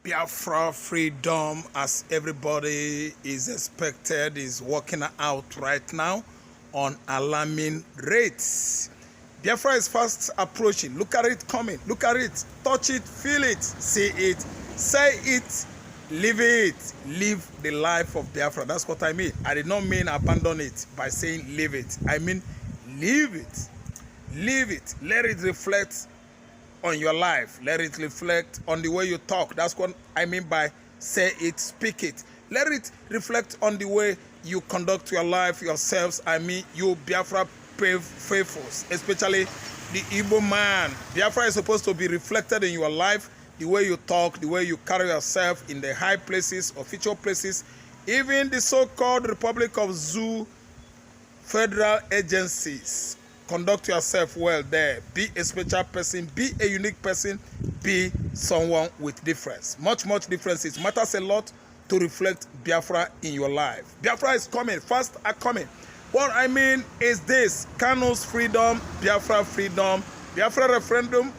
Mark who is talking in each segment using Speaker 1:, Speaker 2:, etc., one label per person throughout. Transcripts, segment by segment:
Speaker 1: Biafra freedom, as everybody is expected, is working out right now on alarming rates. Biafra is fast approaching. Look at it coming. Look at it. Touch it. Feel it. See it. Say it. Live it. Live the life of Biafra. That's what I mean. I did not mean abandon it by saying live it. I mean live it. Live it. Let it reflect on your life. Let it reflect on the way you talk. That's what I mean by say it, speak it. Let it reflect on the way you conduct your life, yourselves. I mean you Biafra faithfuls, especially the Igbo man. Biafra is supposed to be reflected in your life, the way you talk, the way you carry yourself in the high places, official places, even the so-called Republic of Zoo federal agencies. Conduct yourself well there. Be a special person. Be a unique person. Be someone with difference. Much difference. It matters a lot to reflect Biafra in your life. Biafra is coming. Fast are coming. What I mean is this. Kanu's freedom, Biafra freedom, Biafra referendum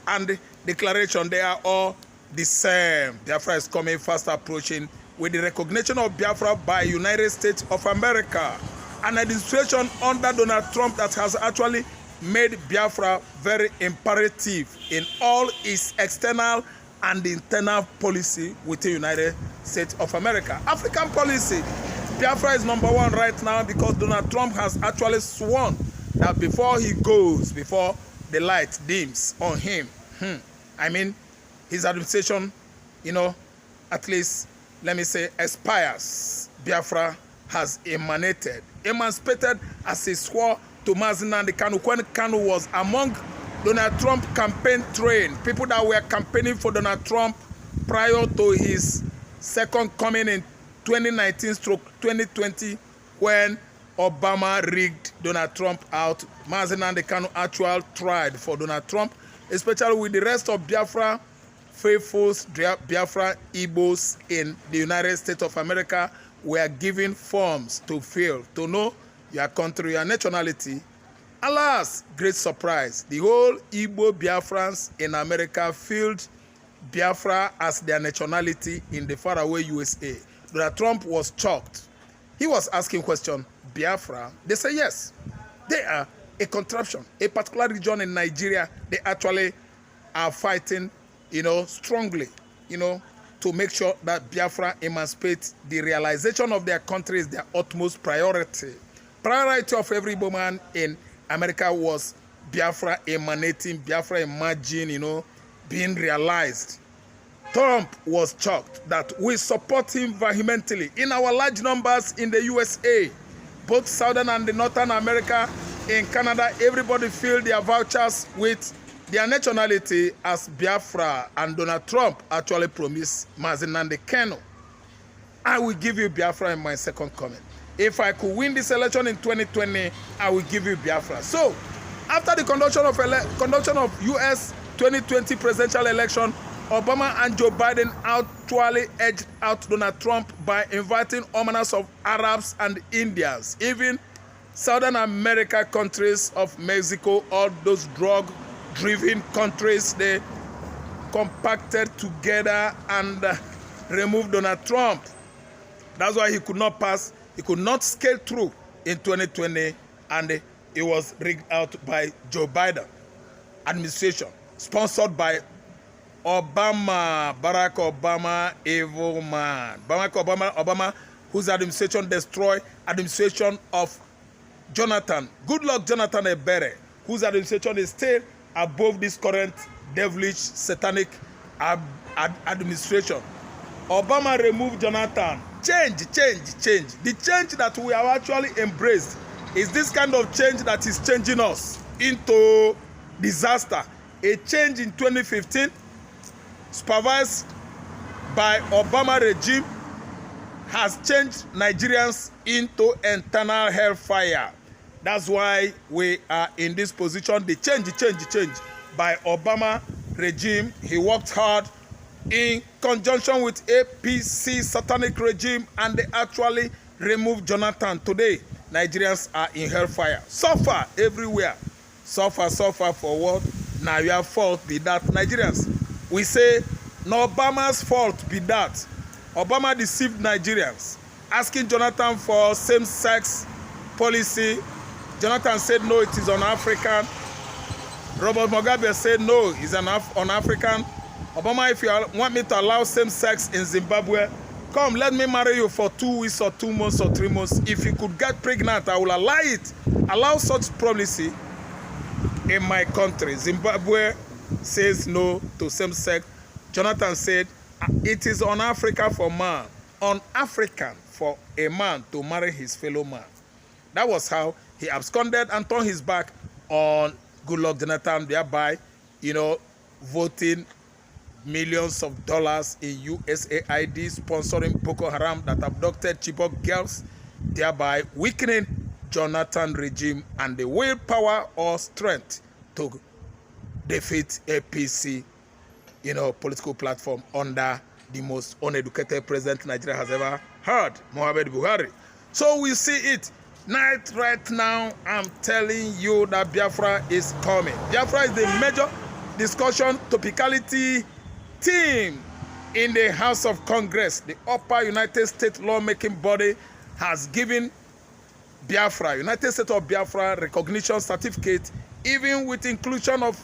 Speaker 1: and declaration, they are all the same. Biafra is coming, fast approaching, with the recognition of Biafra by United States of America. An administration under Donald Trump that has actually made Biafra very imperative in all its external and internal policy within the United States of America. African policy, Biafra is #1 right now because Donald Trump has actually sworn that before he goes, before the light dims on him, I mean his administration, at least, let me say, expires, Biafra has emancipated as he swore to Mazi Nnamdi Kanu when Kanu was among Donald Trump campaign train, people that were campaigning for Donald Trump prior to his second coming in 2019/2020 when Obama rigged Donald Trump out. Mazi Nnamdi Kanu actually tried for Donald Trump, especially with the rest of Biafra faithfuls, Biafra Igbos in the United States of America were given forms to fill, to know your country, your nationality. Alas, great surprise, the whole Igbo Biafrans in America filled Biafra as their nationality in the faraway USA. Donald Trump was shocked. He was asking question, Biafra? They say yes. They are a contraption. A particular region in Nigeria, they actually are fighting, strongly, to make sure that Biafra emancipates. The realization of their country is their utmost priority. Priority of every woman in America was Biafra emanating, Biafra emerging, being realized. Trump was shocked that we support him vehemently in our large numbers in the USA, both Southern and the Northern America, in Canada. Everybody filled their vouchers with their nationality as Biafra, and Donald Trump actually promised Mazi Nnamdi Kanu, I will give you Biafra in my second coming. If I could win this election in 2020, I will give you Biafra. So, after the conduction of US 2020 presidential election, Obama and Joe Biden actually edged out Donald Trump by inviting hominids of Arabs and Indians, even Southern America countries of Mexico, all those drug-driven countries, they compacted together and removed Donald Trump. That's why he could not pass, he could not scale through in 2020, and it was rigged out by Joe Biden administration, sponsored by Barack Obama, evil man. Barack Obama, whose administration destroyed administration of Goodluck Jonathan Ebere, whose administration is still above this current devilish, satanic administration. Obama removed Jonathan. Change. The change that we have actually embraced is this kind of change that is changing us into disaster. A change in 2015, supervised by Obama regime, has changed Nigerians into internal hellfire. That's why we are in this position. The change by Obama regime. He worked hard in conjunction with APC satanic regime, and they actually removed Jonathan. Today, Nigerians are in hellfire. Suffer everywhere. Suffer for what? Now your fault be that Nigerians. We say No Obama's fault be that. Obama deceived Nigerians, asking Jonathan for same-sex policy. Jonathan said no, it is un-African. Robert Mugabe said no, it's un-African. Obama, if you want me to allow same-sex in Zimbabwe, come, let me marry you for 2 weeks or 2 months or 3 months. If you could get pregnant, I will allow it. Allow such policy in my country. Zimbabwe says no to same-sex. Jonathan said it is un-African for man, un-African for a man to marry his fellow man. That was how he absconded and turned his back on Goodluck Jonathan, thereby, voting millions of dollars in USAID, sponsoring Boko Haram that abducted Chibok girls, thereby weakening Jonathan regime and the willpower or strength to defeat APC, political platform under the most uneducated president Nigeria has ever had, Muhammadu Buhari. So we see it. Right now, I'm telling you that Biafra is coming. Biafra is the major discussion topicality team in the House of Congress. The upper United States lawmaking body has given Biafra, United States of Biafra, recognition certificate, even with inclusion of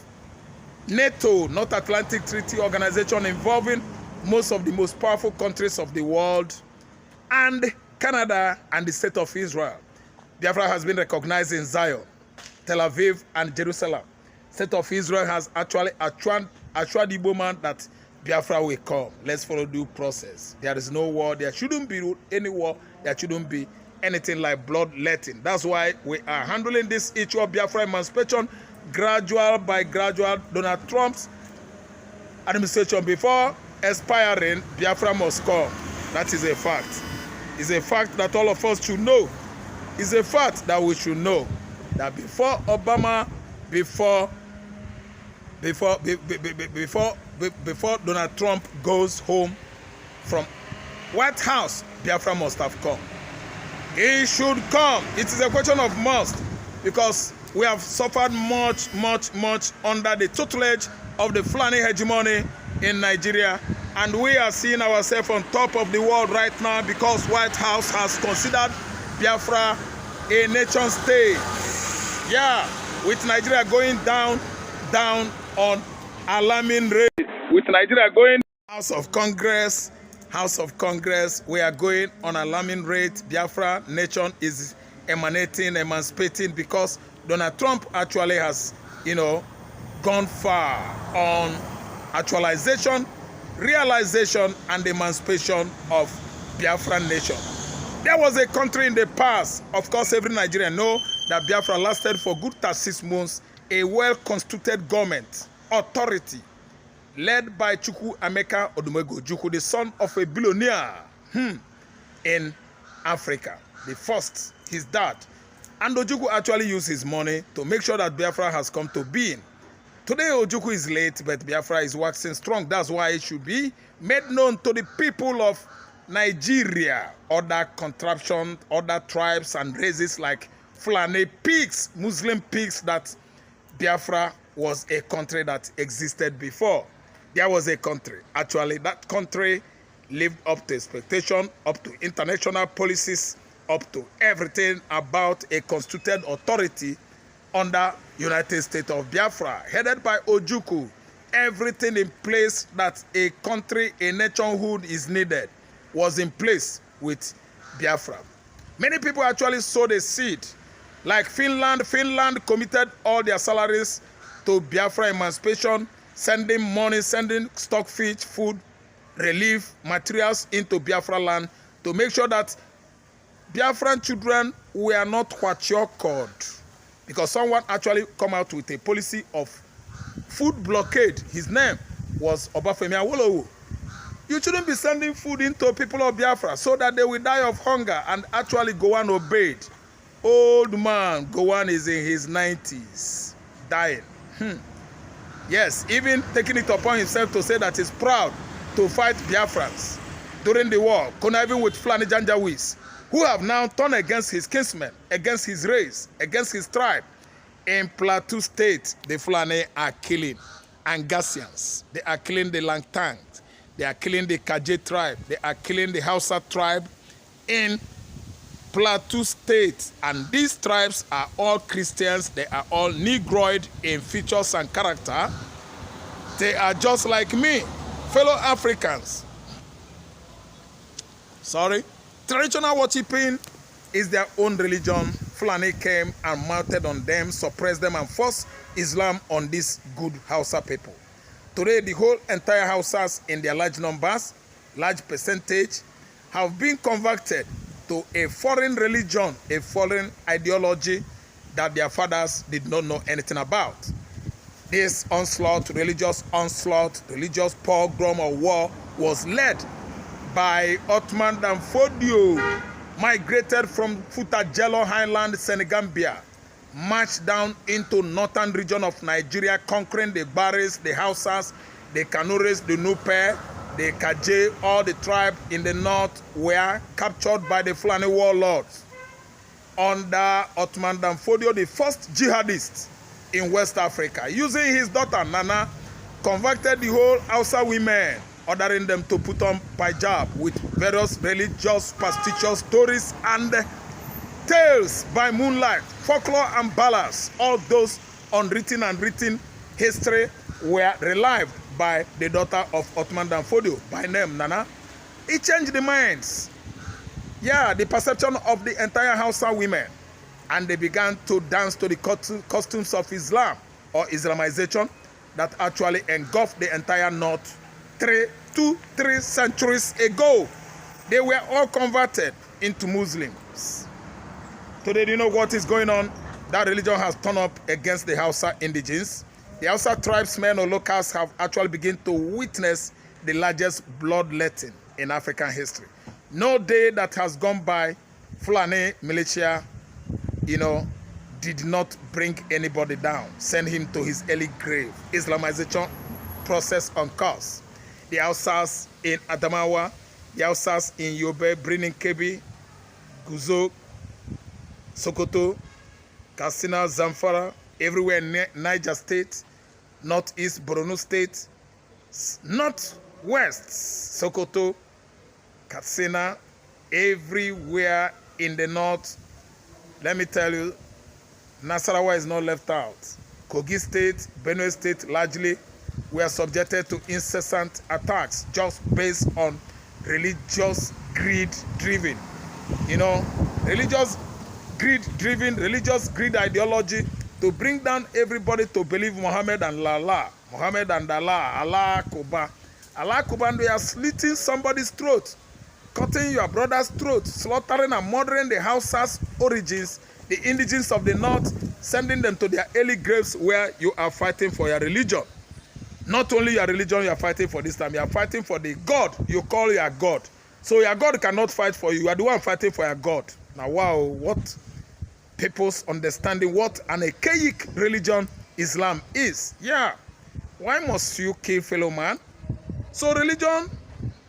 Speaker 1: NATO, North Atlantic Treaty Organization, involving most of the most powerful countries of the world, and Canada and the State of Israel. Biafra has been recognized in Zion, Tel Aviv, and Jerusalem. State of Israel has actually assured Igbo man that Biafra will come. Let's follow due process. There is no war. There shouldn't be any war. There shouldn't be anything like bloodletting. That's why we are handling this issue of Biafra emancipation gradual by gradual. Donald Trump's administration, before expiring, Biafra must come. That is a fact. It's a fact that all of us should know. It's a fact that we should know that before Obama, before Donald Trump goes home from White House, Biafra must have come. He should come. It is a question of must, because we have suffered much under the tutelage of the Fulani hegemony in Nigeria, and we are seeing ourselves on top of the world right now because White House has considered Biafra a nation state. Yeah, with Nigeria going down on alarming rate. With Nigeria going House of Congress, we are going on alarming rate. Biafra nation is emancipating because Donald Trump actually has, gone far on actualization, realization, and emancipation of Biafra nation. There was a country in the past, of course every Nigerian knows that Biafra lasted for good 36 months, a well-constituted government, authority, led by Chukwu Emeka Odumegwu Ojukwu, the son of a billionaire in Africa. The first, his dad. And Ojukwu actually used his money to make sure that Biafra has come to being. Today, Ojukwu is late, but Biafra is waxing strong. That's why it should be made known to the people of Nigeria, other contraptions, other tribes and races like Fulani pigs, Muslim pigs, that Biafra was a country that existed before. There was a country. Actually, that country lived up to expectation, up to international policies, up to everything about a constituted authority under United States of Biafra, headed by Ojukwu. Everything in place that a country, a nationhood is needed was in place with Biafra. Many people actually sowed a seed. Like Finland committed all their salaries to Biafra emancipation, sending money, sending stockfish, food, relief, materials into Biafra land to make sure that Biafran children were not huachokored, because someone actually come out with a policy of food blockade. His name was Obafemi Awolowo. You shouldn't be sending food into people of Biafra so that they will die of hunger, and actually Gowon obeyed. Old man Gowon is in his 90s, dying. Yes, even taking it upon himself to say that he's proud to fight Biafrans during the war, conniving with Fulani Janjaweeds, who have now turned against his kinsmen, against his race, against his tribe. In Plateau State, the Fulani are killing Angasians. They are killing the Langtangs. They are killing the Kaje tribe. They are killing the Hausa tribe in Plateau State. And these tribes are all Christians. They are all Negroid in features and character. They are just like me, fellow Africans. Sorry. Traditional worshipping is their own religion. Fulani came and mounted on them, suppressed them, and forced Islam on these good Hausa people. Today, the whole entire Hausas in their large numbers, large percentage, have been converted to a foreign religion, a foreign ideology that their fathers did not know anything about. This onslaught, religious pogrom or war was led by Ottoman Dan Fodio, migrated from Futajello Highland, Senegambia, marched down into northern region of Nigeria, conquering the Baris, the Hausas, the Kanures, the Nupe, the Kaje. All the tribes in the north were captured by the Fulani warlords. Under Ottoman Dan Fodio, the first jihadist in West Africa, using his daughter Nana, converted the whole Hausa women, ordering them to put on hijab with various religious superstitious stories and tales by moonlight, folklore and ballads. All those unwritten and written history were relived by the daughter of Ottoman Dan Fodio, by name Nana. It changed the minds, the perception of the entire Hausa women, and they began to dance to the costumes of Islam or Islamization that actually engulfed the entire north 3 centuries ago. They were all converted into Muslims. Today, do you know what is going on? That religion has turned up against the Hausa indigenes. The Hausa tribesmen or locals have actually begun to witness the largest bloodletting in African history. No day that has gone by, Fulani militia, did not bring anybody down, send him to his early grave. Islamization process on course. The Hausas in Adamawa, the Hausas in Yobe, Birnin Kebbi, Guzo, Sokoto, Katsina, Zamfara, everywhere in Niger State, Northeast Borno State, Northwest Sokoto, Katsina, everywhere in the north. Let me tell you, Nasarawa is not left out. Kogi State, Benue State, largely were subjected to incessant attacks just based on religious greed-driven. Religious greed ideology to bring down everybody to believe Muhammad and Allah. Muhammad and Allah, Allah Kuba. Allah Kuba, and they are slitting somebody's throat, cutting your brother's throat, slaughtering and murdering the Hausa's origins, the indigenes of the north, sending them to their early graves where you are fighting for your religion. Not only your religion you are fighting for this time, you are fighting for the God you call your God. So your God cannot fight for you. You are the one fighting for your God. Now, wow, what people's understanding what an archaic religion Islam is. Why must you kill fellow man? So religion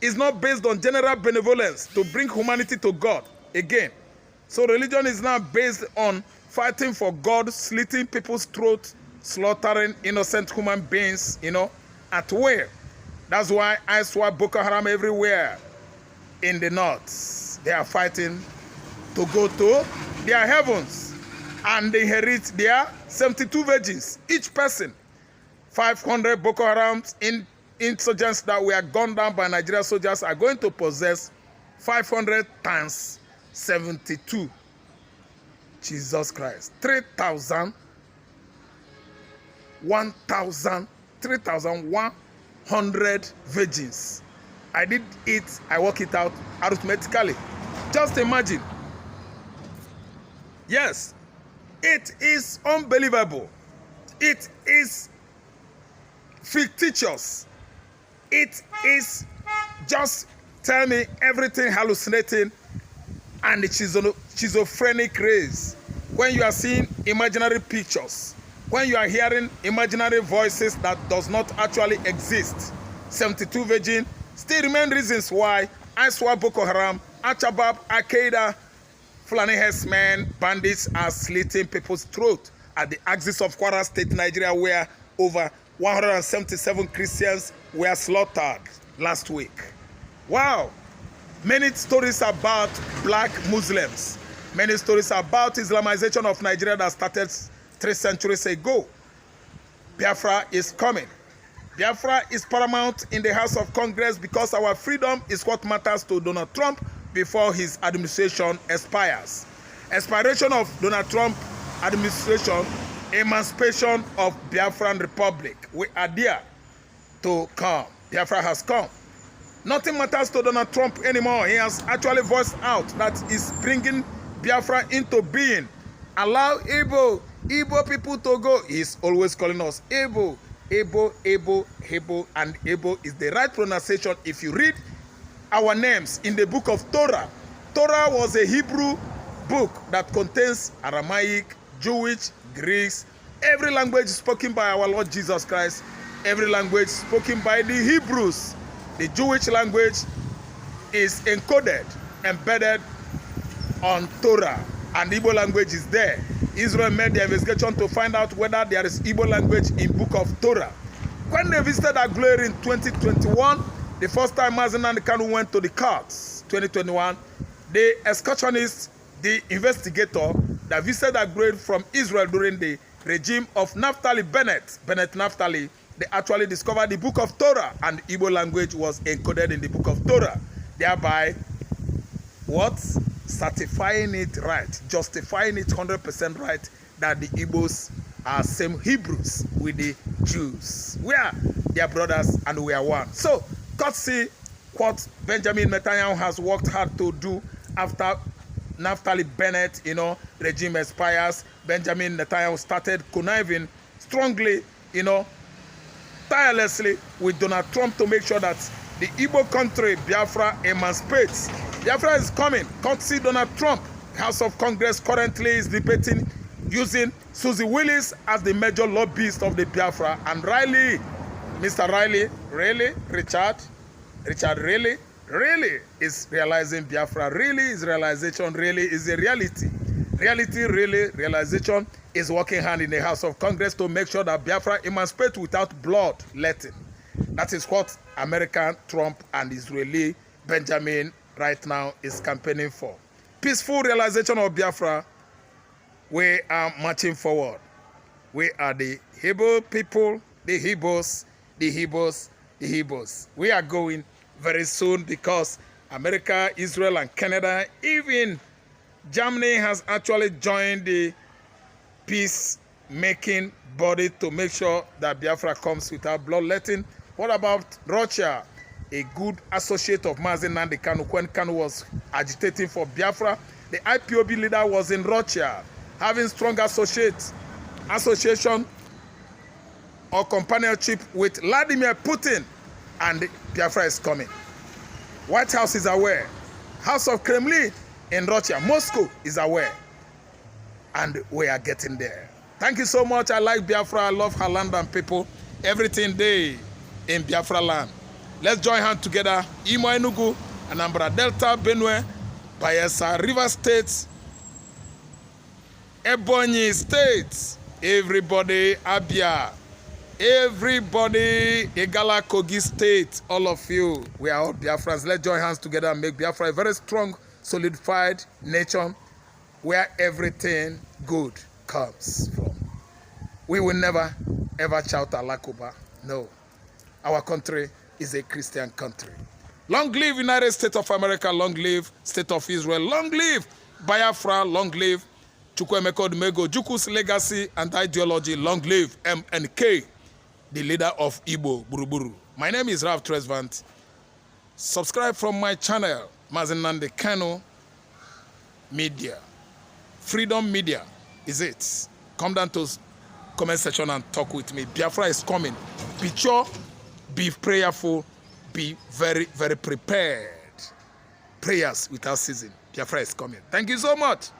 Speaker 1: is not based on general benevolence to bring humanity to God again. So religion is now based on fighting for God, slitting people's throats, slaughtering innocent human beings, at will. That's why I saw Boko Haram everywhere in the north. They are fighting to go to their heavens and inherit their 72 virgins. Each person, 500 Boko Harams insurgents that were gunned down by Nigerian soldiers are going to possess 500 times 72. Jesus Christ. 3,100 virgins. I did it, I work it out arithmetically. Just imagine. Yes, it is unbelievable. It is fictitious. It is just, tell me, everything hallucinating and the schizophrenic race. When you are seeing imaginary pictures, when you are hearing imaginary voices that does not actually exist. 72 virgin still remain reasons why ISWA, Boko Haram, Al-Shabaab, Al-Qaeda, Fulani herdsmen, bandits are slitting people's throat at the axis of Kwara State, Nigeria, where over 177 Christians were slaughtered. last week. Wow. Many stories about black Muslims. Many stories about Islamization of Nigeria that started 3 centuries ago. Biafra is coming. Biafra is paramount in the House of Congress because our freedom is what matters to Donald Trump before his administration expires. Expiration of Donald Trump administration, emancipation of Biafran Republic. We are there to come. Biafra has come. Nothing matters to Donald Trump anymore. He has actually voiced out that he's bringing Biafra into being. Allow Igbo people to go. He's always calling us Igbo, and Igbo is the right pronunciation. If you read our names in the book of Torah, Torah was a Hebrew book that contains Aramaic, Jewish, Greeks, every language spoken by our Lord Jesus Christ, every language spoken by the Hebrews. The Jewish language is encoded, embedded on Torah, and Igbo language is there. Israel made the investigation to find out whether there is Igbo language in book of Torah. When they visited Aguilera in 2021, the first time Mazi Nnamdi Kanu went to the courts, 2021, the excursionist, the investigator that visited Aguilera from Israel during the regime of Bennett Naphtali, they actually discovered the book of Torah, and Igbo language was encoded in the book of Torah, thereby what? Certifying it right, justifying it 100% right that the Igbos are same Hebrews with the Jews. We are their brothers and we are one. So, courtesy what Benjamin Netanyahu has worked hard to do after Naphtali Bennett, regime expires. Benjamin Netanyahu started conniving strongly, tirelessly with Donald Trump to make sure that the Igbo country, Biafra, emancipates. Biafra is coming. Courtesy Donald Trump. House of Congress currently is debating using Susie Willis as the major lobbyist of the Biafra. And Riley, Mr. Riley, Richard really is realizing Biafra. Really is realization. Really is a reality. Realization is working hand in the House of Congress to make sure that Biafra emancipates without bloodletting. That is what American Trump and Israeli Benjamin right now is campaigning for. Peaceful realization of Biafra. We are marching forward. We are the Hebrew people, the Hebrews. We are going very soon because America, Israel, and Canada, even Germany has actually joined the peace-making body to make sure that Biafra comes without bloodletting. What about Russia? A good associate of Mazi Nnamdi Kanu when Kanu was agitating for Biafra. The IPOB leader was in Russia, having strong association or companionship with Vladimir Putin, and Biafra is coming. White House is aware. House of Kremlin in Russia, Moscow is aware, and we are getting there. Thank you so much. I like Biafra. I love her land and people. Everything day in Biafra land. Let's join hands together. Imo Enugu, Anambra Delta, Benue, Bayelsa, River State, Ebonyi State, everybody, Abia, everybody, Igala, Kogi State, all of you, we are all Biafrans. Let's join hands together and make Biafra a very strong, solidified nation where everything good comes from. We will never, ever shout Alakuba. No. Our country is a Christian country. Long live United States of America. Long live State of Israel. Long live Biafra. Long live Chukwuemeka Odumegwu, Juku's legacy and ideology. Long live MNK, the leader of Igbo Buruburu. My name is Ralph Tresvant. Subscribe from my channel, Mazi Nnamdi Kanu Media. Freedom Media is it. Come down to comment section and talk with me. Biafra is coming. Be sure, be prayerful, be very, very prepared. Prayers without ceasing. Biafra is coming. Thank you so much.